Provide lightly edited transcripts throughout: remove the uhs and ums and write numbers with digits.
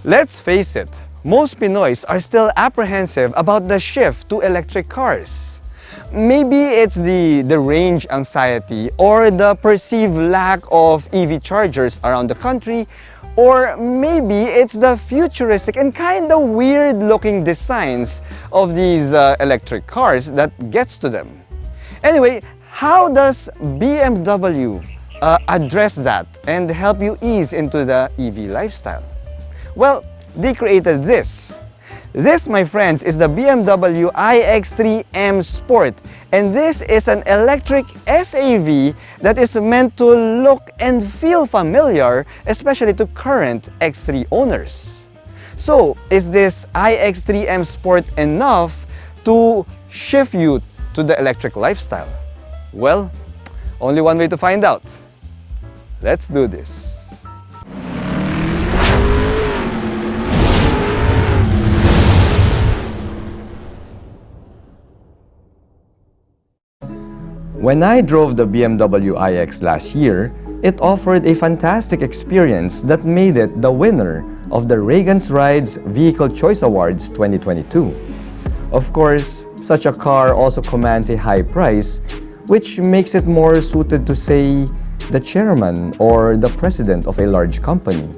Let's face it, most Pinoys are still apprehensive about the shift to electric cars. Maybe it's the range anxiety or the perceived lack of EV chargers around the country, or maybe it's the futuristic and kind of weird looking designs of these electric cars that gets to them. Anyway, how does BMW address that and help you ease into the EV lifestyle? Well, they created this. This, my friends, is the BMW iX3 M Sport, and this is an electric SAV that is meant to look and feel familiar, especially to current X3 owners. So, is this iX3 M Sport enough to shift you to the electric lifestyle? Well, only one way to find out. Let's do this. When I drove the BMW iX last year, it offered a fantastic experience that made it the winner of the Reagan's Rides Vehicle Choice Awards 2022. Of course, such a car also commands a high price, which makes it more suited to, say, the chairman or the president of a large company.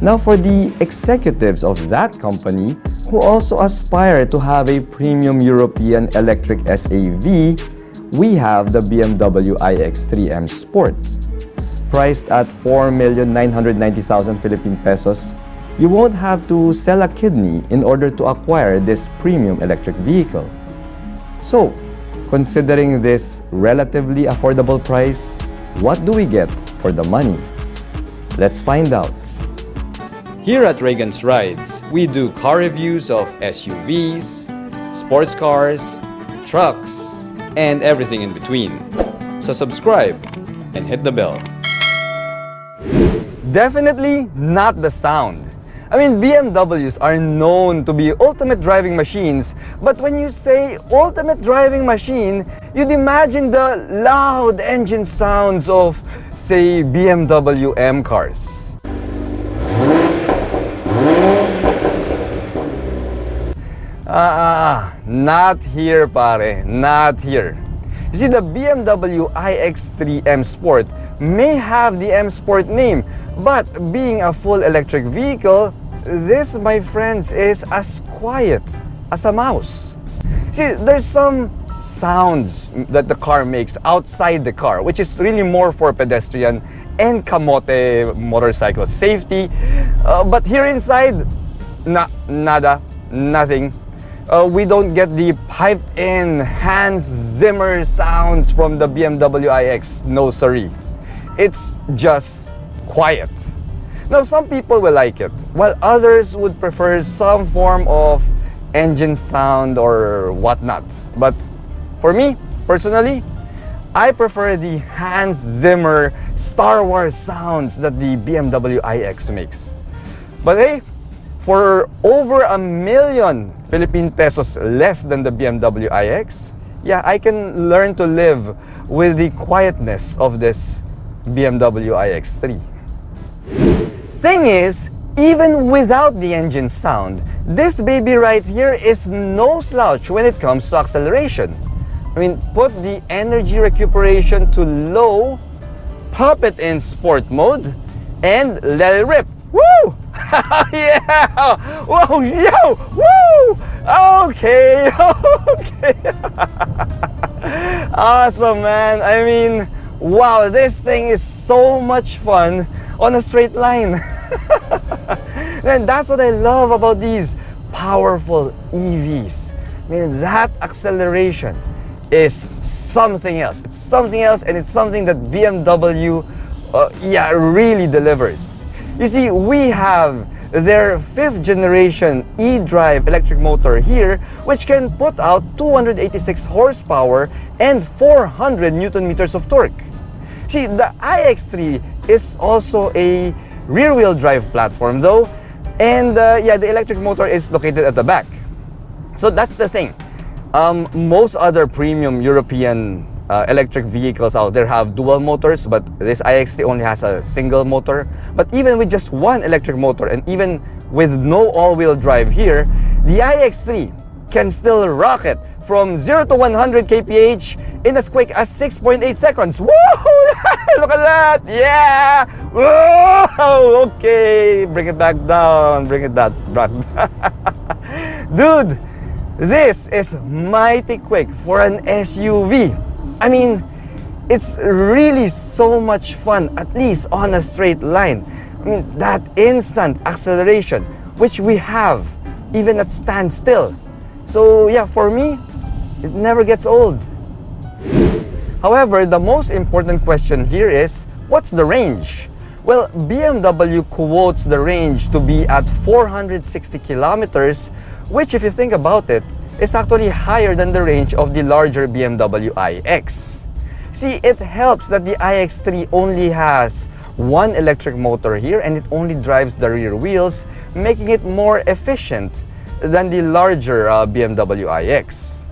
Now, for the executives of that company who also aspire to have a premium European electric SAV, we have the BMW iX3 M Sport. Priced at 4,990,000 Philippine pesos, you won't have to sell a kidney in order to acquire this premium electric vehicle. So, considering this relatively affordable price, what do we get for the money? Let's find out. Here at Reagan's Rides, we do car reviews of SUVs, sports cars, trucks, and everything in between. So subscribe and hit the bell. Definitely not the sound. I mean, BMWs are known to be ultimate driving machines, but when you say ultimate driving machine, you'd imagine the loud engine sounds of, say, BMW M cars. Not here, pare. Not here. You see, the BMW iX3 M Sport may have the M Sport name, but being a full electric vehicle, this, my friends, is as quiet as a mouse. See, there's some sounds that the car makes outside the car, which is really more for pedestrian and kamote motorcycle safety. But here inside, nada, nothing. We don't get the piped-in Hans Zimmer sounds from the BMW iX, no siree. It's just quiet. Now, some people will like it, while others would prefer some form of engine sound or whatnot. But for me, personally, I prefer the Hans Zimmer Star Wars sounds that the BMW iX makes. But hey, for over 1 million Philippine pesos less than the BMW iX, yeah, I can learn to live with the quietness of this BMW iX3. Thing is, even without the engine sound, this baby right here is no slouch when it comes to acceleration. I mean, put the energy recuperation to low, pop it in sport mode, and let it rip. Woo! Yeah! Whoa! Yo! Woo! Okay! Okay! Awesome, man! I mean, wow, this thing is so much fun on a straight line. And that's what I love about these powerful EVs. I mean, that acceleration is something else. It's something else, and it's something that BMW really delivers. You see, we have their 5th generation e-drive electric motor here, which can put out 286 horsepower and 400 Newton meters of torque. See, the iX3 is also a rear-wheel drive platform though, and the electric motor is located at the back. So that's the thing. Most other premium European electric vehicles out there have dual motors, but this iX3 only has a single motor. But even with just one electric motor, and even with no all-wheel drive here, the iX3 can still rock it from 0 to 100 kph in as quick as 6.8 seconds. Woohoo! Look at that! Yeah! Whoa! Okay, bring it back down. Bring it back down. Dude, this is mighty quick for an SUV. I mean, it's really so much fun, at least on a straight line. I mean, that instant acceleration, which we have even at standstill. So yeah, for me, it never gets old. However, the most important question here is, what's the range? Well, BMW quotes the range to be at 460 kilometers, which, if you think about it, is actually higher than the range of the larger BMW iX. See, it helps that the iX3 only has one electric motor here and it only drives the rear wheels, making it more efficient than the larger BMW iX.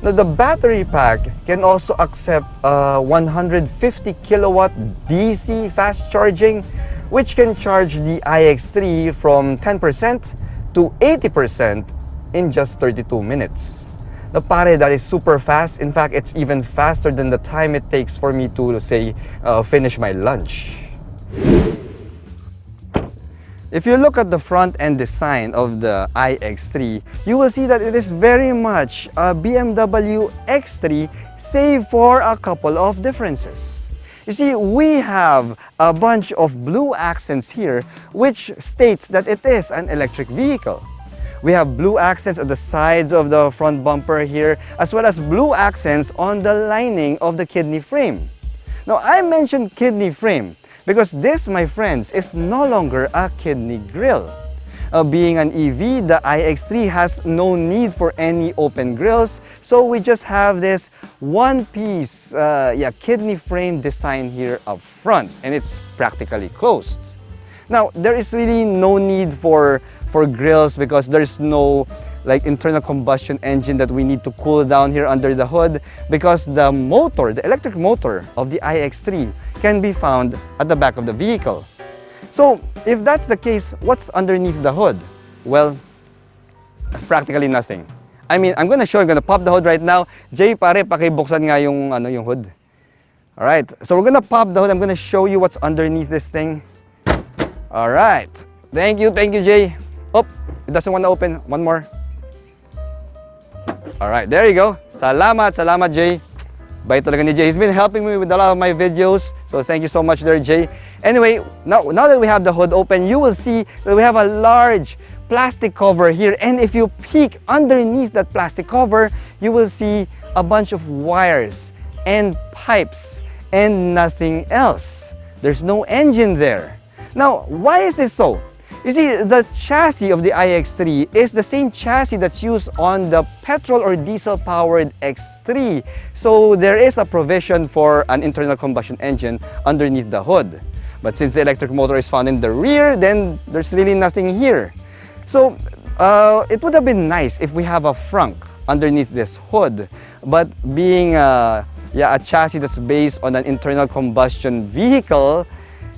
Now, the battery pack can also accept 150 kilowatt DC fast charging, which can charge the iX3 from 10% to 80% in just 32 minutes. Now, pare, that is super fast. In fact, it's even faster than the time it takes for me to, say, finish my lunch. If you look at the front end design of the iX3, you will see that it is very much a BMW X3, save for a couple of differences. You see, we have a bunch of blue accents here, which states that it is an electric vehicle. We have blue accents at the sides of the front bumper here, as well as blue accents on the lining of the kidney frame. Now, I mentioned kidney frame because this, my friends, is no longer a kidney grille. Being an EV, the iX3 has no need for any open grills, so we just have this one-piece kidney frame design here up front, and it's practically closed. Now, there is really no need for grills because there's no internal combustion engine that we need to cool down here under the hood, because the motor, the electric motor of the iX3 can be found at the back of the vehicle. So if that's the case, what's underneath the hood? Well, practically nothing. I mean, I'm gonna show you, I'm gonna pop the hood right now. Jay, pare, pakibuksan nga yung hood. All right, so we're gonna pop the hood. I'm gonna show you what's underneath this thing. All right, thank you, Jay. Oh, it doesn't want to open. One more. All right, there you go. Salamat, Jay. Bait talaga ni Jay. He's been helping me with a lot of my videos. So thank you so much there, Jay. Anyway, now that we have the hood open, you will see that we have a large plastic cover here. And if you peek underneath that plastic cover, you will see a bunch of wires and pipes and nothing else. There's no engine there. Now, why is this so? You see, the chassis of the iX3 is the same chassis that's used on the petrol or diesel-powered X3. So there is a provision for an internal combustion engine underneath the hood. But since the electric motor is found in the rear, then there's really nothing here. So it would have been nice if we have a frunk underneath this hood. But being a chassis that's based on an internal combustion vehicle,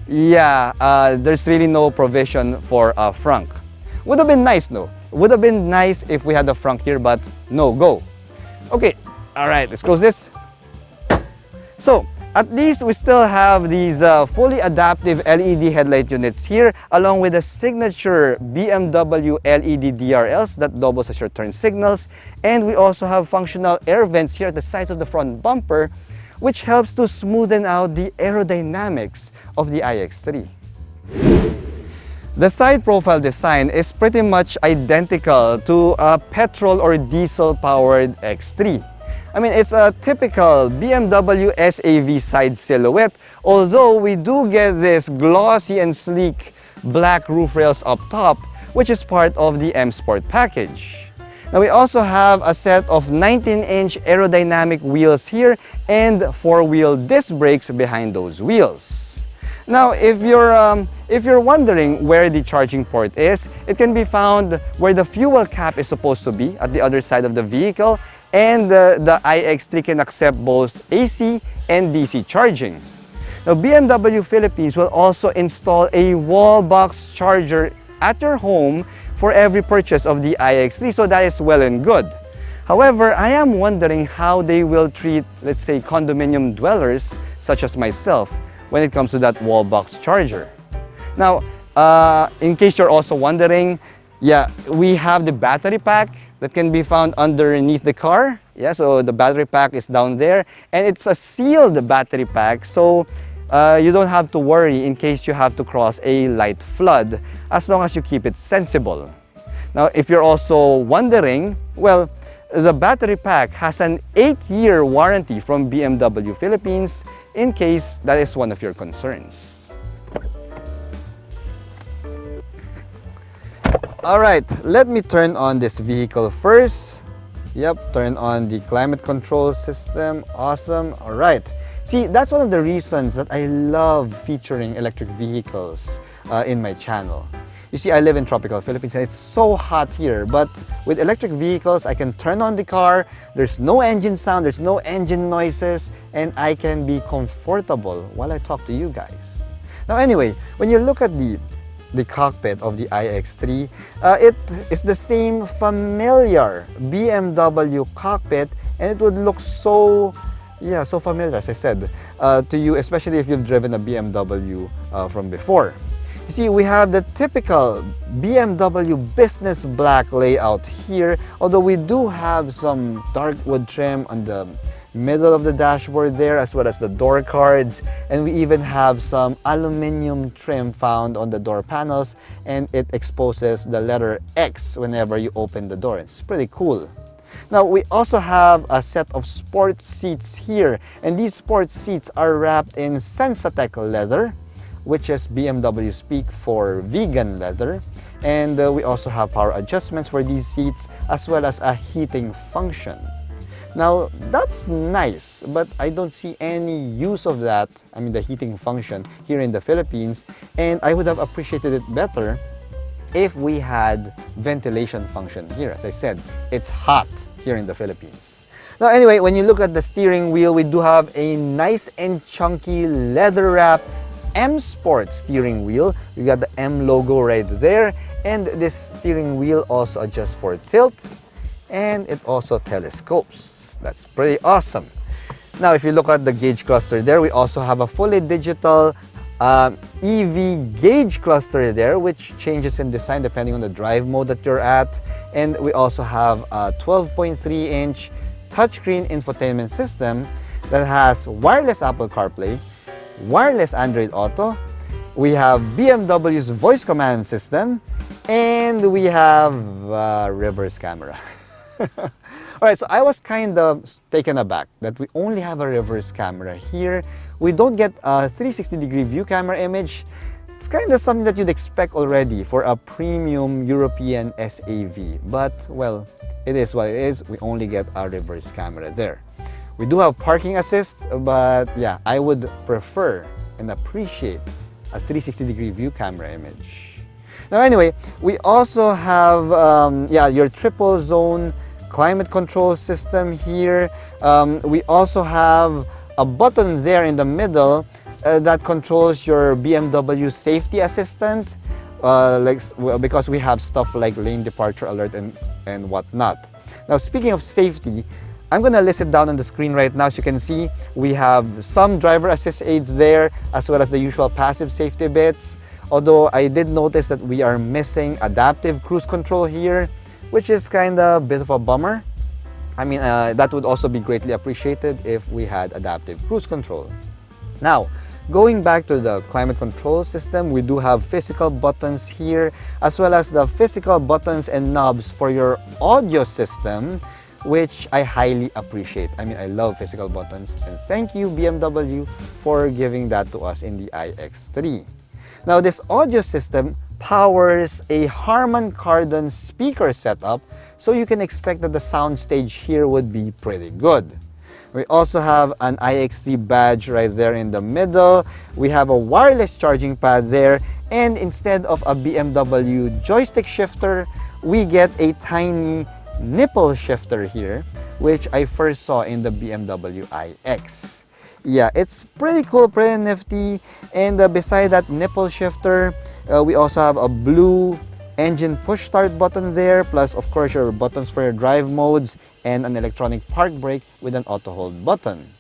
there's really no provision for a frunk. Would have been nice, no? Would have been nice if we had a frunk here, but no go. Okay, all right, let's close this. So, at least we still have these fully adaptive LED headlight units here, along with the signature BMW LED DRLs that doubles as your turn signals. And we also have functional air vents here at the sides of the front bumper, which helps to smoothen out the aerodynamics of the iX3. The side profile design is pretty much identical to a petrol or diesel-powered X3. I mean, it's a typical BMW SAV side silhouette, although we do get this glossy and sleek black roof rails up top, which is part of the M Sport package. Now, we also have a set of 19-inch aerodynamic wheels here and 4-wheel disc brakes behind those wheels. Now, if you're wondering where the charging port is, it can be found where the fuel cap is supposed to be at the other side of the vehicle, and the iX3 can accept both AC and DC charging. Now, BMW Philippines will also install a wall box charger at your home for every purchase of the iX3, so that is well and good. However, I am wondering how they will treat, let's say, condominium dwellers such as myself when it comes to that wall box charger. Now, in case you're also wondering, yeah, we have the battery pack that can be found underneath the car. Yeah, so the battery pack is down there, and it's a sealed battery pack, so you don't have to worry in case you have to cross a light flood, as long as you keep it sensible. Now, if you're also wondering, well, the battery pack has an 8-year warranty from BMW Philippines, in case that is one of your concerns. Alright, let me turn on this vehicle first. Yep, turn on the climate control system. Awesome. Alright. See, that's one of the reasons that I love featuring electric vehicles in my channel. You see, I live in tropical Philippines and it's so hot here, but with electric vehicles, I can turn on the car, there's no engine sound, there's no engine noises, and I can be comfortable while I talk to you guys. Now anyway, when you look at the cockpit of the iX3, it is the same familiar BMW cockpit, and it would look so familiar, as I said, to you, especially if you've driven a BMW from before. You see, we have the typical BMW business black layout here, although we do have some dark wood trim on the middle of the dashboard there, as well as the door cards, and we even have some aluminum trim found on the door panels, and it exposes the letter X whenever you open the door. It's pretty cool. Now, we also have a set of sport seats here, and these sport seats are wrapped in Sensatec leather, which is BMW speak for vegan leather, and we also have power adjustments for these seats, as well as a heating function. Now, that's nice, but I don't see any use of that, I mean the heating function, here in the Philippines, and I would have appreciated it better if we had ventilation function here. As I said, it's hot here in the Philippines. Now anyway, when you look at the steering wheel, we do have a nice and chunky leather wrap M Sport steering wheel. We got the M logo right there, and this steering wheel also adjusts for tilt, and it also telescopes. That's pretty awesome. Now, if you look at the gauge cluster there, we also have a fully digital EV gauge cluster there, which changes in design depending on the drive mode that you're at. And we also have a 12.3-inch touchscreen infotainment system that has wireless Apple CarPlay, wireless Android Auto, we have BMW's voice command system, and we have reverse camera. Alright, so I was kind of taken aback that we only have a reverse camera here. We don't get a 360-degree view camera image. It's kind of something that you'd expect already for a premium European SAV. But, well, it is what it is. We only get a reverse camera there. We do have parking assist, but yeah, I would prefer and appreciate a 360-degree view camera image. Now anyway, we also have your triple zone climate control system here. We also have a button there in the middle that controls your BMW safety assistant, because we have stuff like lane departure alert and whatnot. Now, speaking of safety, I'm gonna list it down on the screen right now. So you can see we have some driver assist aids there, as well as the usual passive safety bits. Although I did notice that we are missing adaptive cruise control here, which is kind of a bit of a bummer. I mean, that would also be greatly appreciated if we had adaptive cruise control. Now, going back to the climate control system, we do have physical buttons here, as well as the physical buttons and knobs for your audio system, which I highly appreciate. I mean, I love physical buttons, and thank you BMW for giving that to us in the iX3. Now, this audio system powers a Harman Kardon speaker setup, so you can expect that the sound stage here would be pretty good. We also have an iX3 badge right there in the middle. We have a wireless charging pad there, and instead of a BMW joystick shifter, we get a tiny nipple shifter here, which I first saw in the BMW iX. Yeah, it's pretty cool, pretty nifty. And beside that nipple shifter, we also have a blue engine push start button there, plus of course your buttons for your drive modes and an electronic park brake with an auto hold button.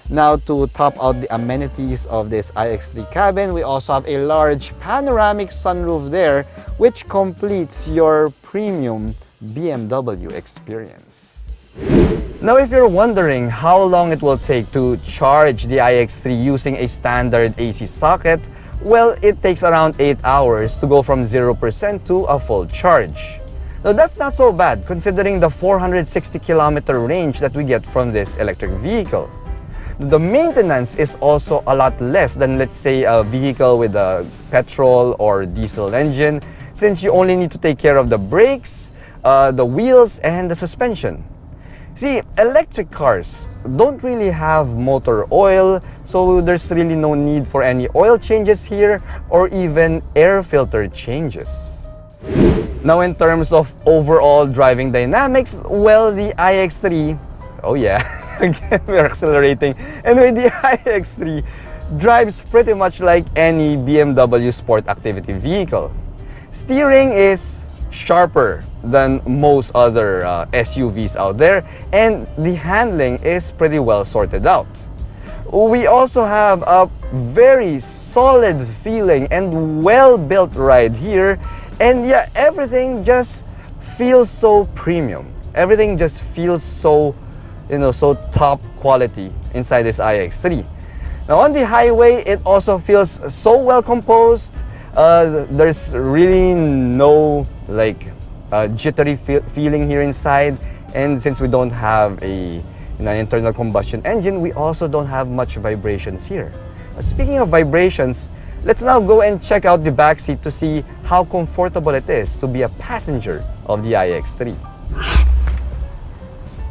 Now, to top out the amenities of this iX3 cabin, we also have a large panoramic sunroof there, which completes your premium BMW experience. Now, if you're wondering how long it will take to charge the iX3 using a standard AC socket, well, it takes around 8 hours to go from 0% to a full charge. Now, that's not so bad considering the 460-kilometer range that we get from this electric vehicle. The maintenance is also a lot less than, let's say, a vehicle with a petrol or diesel engine, since you only need to take care of the brakes, the wheels, and the suspension. See, electric cars don't really have motor oil, so there's really no need for any oil changes here or even air filter changes. Now, in terms of overall driving dynamics, well, the iX3, oh yeah, again, we're accelerating. Anyway, the iX3 drives pretty much like any BMW sport activity vehicle. Steering is sharper than most other SUVs out there, and the handling is pretty well sorted out. We also have a very solid feeling and well-built ride here, and yeah, everything just feels so premium. Everything just feels so, so top quality inside this iX3. Now, on the highway, it also feels so well composed. There's really no jittery feeling here inside, and since we don't have an internal combustion engine, we also don't have much vibrations here. Speaking of vibrations, let's now go and check out the back seat to see how comfortable it is to be a passenger of the iX3.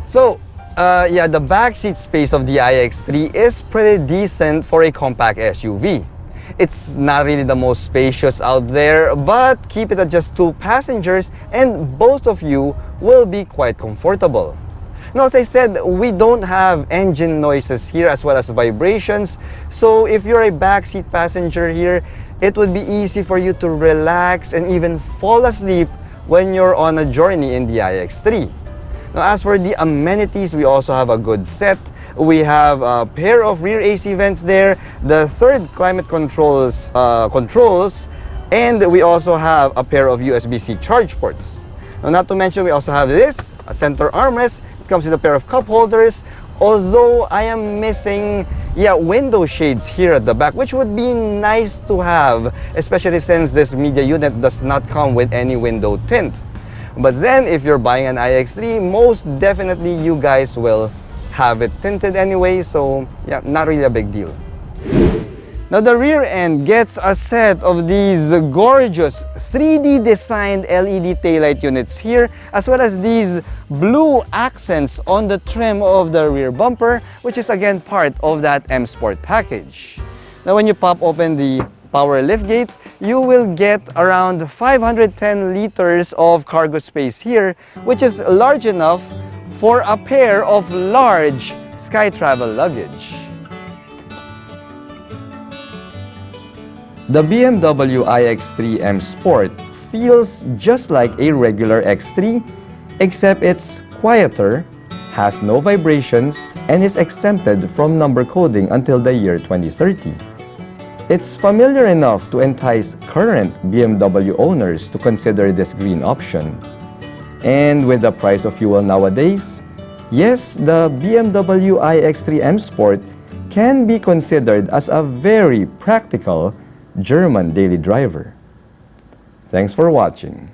So, yeah, the back seat space of the iX3 is pretty decent for a compact SUV. It's not really the most spacious out there, but keep it at just 2 passengers and both of you will be quite comfortable. Now, as I said, we don't have engine noises here as well as vibrations, so if you're a backseat passenger here, it would be easy for you to relax and even fall asleep when you're on a journey in the iX3. Now, as for the amenities, we also have a good set. We have a pair of rear AC vents there, the third climate controls, and we also have a pair of USB-C charge ports. Now, not to mention, we also have this, a center armrest. It comes with a pair of cup holders, although I am missing, window shades here at the back, which would be nice to have, especially since this media unit does not come with any window tint. But then, if you're buying an iX3, most definitely you guys will have it tinted anyway, so yeah, not really a big deal. Now, the rear end gets a set of these gorgeous 3D designed LED taillight units here, as well as these blue accents on the trim of the rear bumper, which is again part of that M Sport package. Now, when you pop open the power liftgate, you will get around 510 liters of cargo space here, which is large enough for a pair of large sky travel luggage. The BMW iX3 M Sport feels just like a regular X3, except it's quieter, has no vibrations, and is exempted from number coding until the year 2030. It's familiar enough to entice current BMW owners to consider this green option. And with the price of fuel nowadays, yes, the BMW iX3 M Sport can be considered as a very practical German daily driver. Thanks for watching.